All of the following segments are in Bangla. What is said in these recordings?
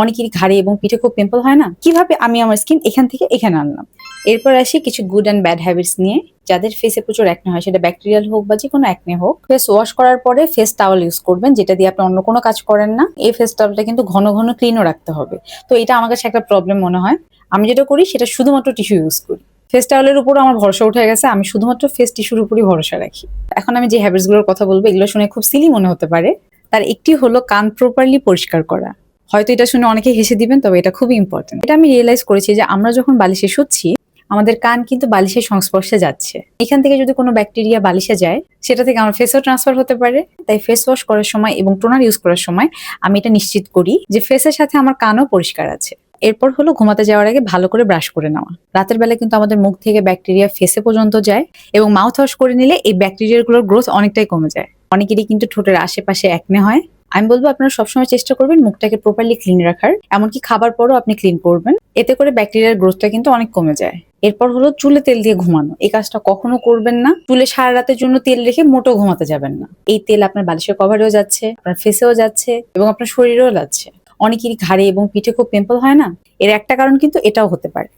অনেকেরই ঘাড়ে এবং পিঠে খুব পিম্পল হয় না, কিভাবে আমি আমার স্কিন এখান থেকে এখানে আনলাম। এরপর আসি কিছু গুড অ্যান্ড ব্যাড হ্যাবিটস নিয়ে। যাদের ফেসে প্রচুর অ্যাকনে হয়, সেটা ব্যাকটেরিয়াল হোক বা যে কোনো অ্যাকনে হোক, ফেস ওয়াশ করার পরে ফেস টাওয়াল ইউজ করবেন, যেটা দিয়ে আপনি অন্য কোনো কাজ করেন না। এই ফেস টাওয়ালটা কিন্তু ঘন ঘন ক্লিনও রাখতে হবে। তো এটা আমার কাছে একটা প্রবলেম মনে হয়। আমি যেটা করি সেটা শুধুমাত্র টিস্যু ইউজ করি। ফেস টাওয়ালের উপরও আমার ভরসা উঠে গেছে, আমি শুধুমাত্র ফেস টিস্যুর উপরই ভরসা রাখি। এখন আমি যে হ্যাবিটস গুলোর কথা বলবো, এগুলো শুনে খুব সিলি মনে হতে পারে। তার একটি হলো কান প্রপারলি পরিষ্কার করা। হয়তো এটা শুনে অনেকে হেসে দিবেন, তবে এটা খুবই ইম্পর্টেন্ট। এটা আমি রিয়েলাইজ করেছি যে আমরা যখন বালিশে শুচ্ছি, আমাদের কান কিন্তু বালিশের সংস্পর্শে যাচ্ছে। এখান থেকে যদি কোনো ব্যাকটেরিয়া বালিশে যায়, সেটা থেকে আমার ফেসও ট্রান্সফার হতে পারে। তাই ফেস ওয়াশ করার সময় এবং টোনার ইউজ করার সময় আমি এটা নিশ্চিত করি যে ফেসের সাথে আমার কানও পরিষ্কার আছে। এরপর হলো ঘুমাতে যাওয়ার আগে ভালো করে ব্রাশ করে নেওয়া। রাতের বেলা কিন্তু আমাদের মুখ থেকে ব্যাকটেরিয়া ফেসে পর্যন্ত যায়, এবং মাউথ ওয়াশ করে নিলে এই ব্যাকটেরিয়াগুলোর গ্রোথ অনেকটাই কমে যায়। অনেকেরই কিন্তু ঠোঁটের আশেপাশে অ্যাকনে হয়। আমি বলবো আপনারা সবসময় চেষ্টা করবেন মুখটাকে প্রপারলি ক্লিন রাখার, এমনকি খাবার পরও আপনি ক্লিন করবেন। এতে করে ব্যাকটেরিয়ার গ্রোথটা কিন্তু অনেক কমে যায়। এরপর হলো চুলে তেল দিয়ে ঘুমানো। এই কাজটা কখনো করবেন না। চুলে সারা রাতের জন্য তেল রেখে মোটেও ঘুমাতে যাবেন না। এই তেল আপনার বালিশের কভারেও যাচ্ছে, আপনার ফেসেও যাচ্ছে এবং আপনার শরীরেও যাচ্ছে। অনেকেরই ঘাড়ে এবং পিঠে খুব পিম্পল হয় না, এর একটা কারণ কিন্তু এটাও হতে পারে।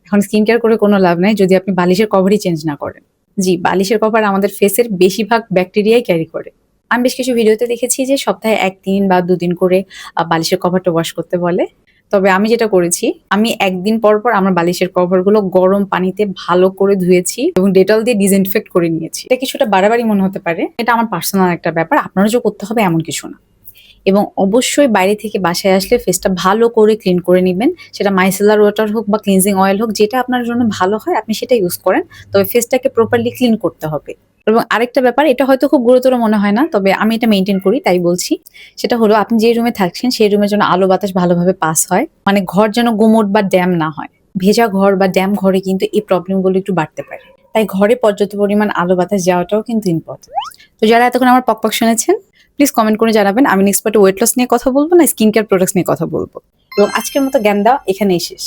এখন স্কিন কেয়ার করে কোনো লাভ নাই যদি আপনি বালিশের কভারই চেঞ্জ না করেন। জি, বালিশের কভার আমাদের ফেসের বেশিরভাগ ব্যাকটেরিয়াই ক্যারি করে। আমি বেশ কিছু ভিডিওতে দেখেছি যে সপ্তাহে 1 দিন বা 2 দিন করে বালিশের কভারটা ওয়াশ করতে বলে। তবে আমি যেটা করেছি, আমি 1 দিন পর পর আমার বালিশের কভার গুলো গরম পানিতে ভালো করে ধুয়েছি এবং ডেটল দিয়ে ডিসইনফেক্ট করে নিয়েছি। এটা কিছুটা বাড়াবাড়ি মনে হতে পারে, এটা আমার পার্সোনাল একটা ব্যাপার, আপনারও যে করতে হবে এমন কিছু না। এবং অবশ্যই বাইরে থেকে বাসায় আসলে ফেসটা ভালো করে ক্লিন করে নিবেন। সেটা মাইসেলার ওয়াটার হোক বা ক্লিনজিং অয়েল হোক, যেটা আপনার জন্য ভালো হয় আপনি সেটা ইউজ করেন। তবে ফেসটাকে প্রপারলি ক্লিন করতে হবে। এবং আরেকটা ব্যাপার, এটা হয়তো খুব গুরুতর মনে হয় না, তবে আমি এটা মেনটেন করি তাই বলছি। সেটা হলো আপনি যে রুমে থাকছেন সেই রুমের জন্য আলো বাতাস ভালোভাবে পাস হয়, মানে ঘর যেন গুমোট বা ড্যাম না হয়। ভেজা ঘর বা ড্যাম ঘরে কিন্তু এই প্রবলেমগুলো একটু বাড়তে পারে। তাই ঘরে পর্যাপ্ত পরিমাণ আলো বাতাস যাওয়াটাও কিন্তু ইম্পর্টেন্ট। তো যারা এতক্ষণ আমার পকপক শুনেছেন, প্লিজ কমেন্ট করে জানাবেন আমি নেক্সট পার্টে ওয়েট লস নিয়ে কথা বলবো না স্কিন কেয়ার প্রোডাক্টস নিয়ে কথা বলবো। এবং আজকের মতো জ্ঞান দেওয়া এখানেই শেষ।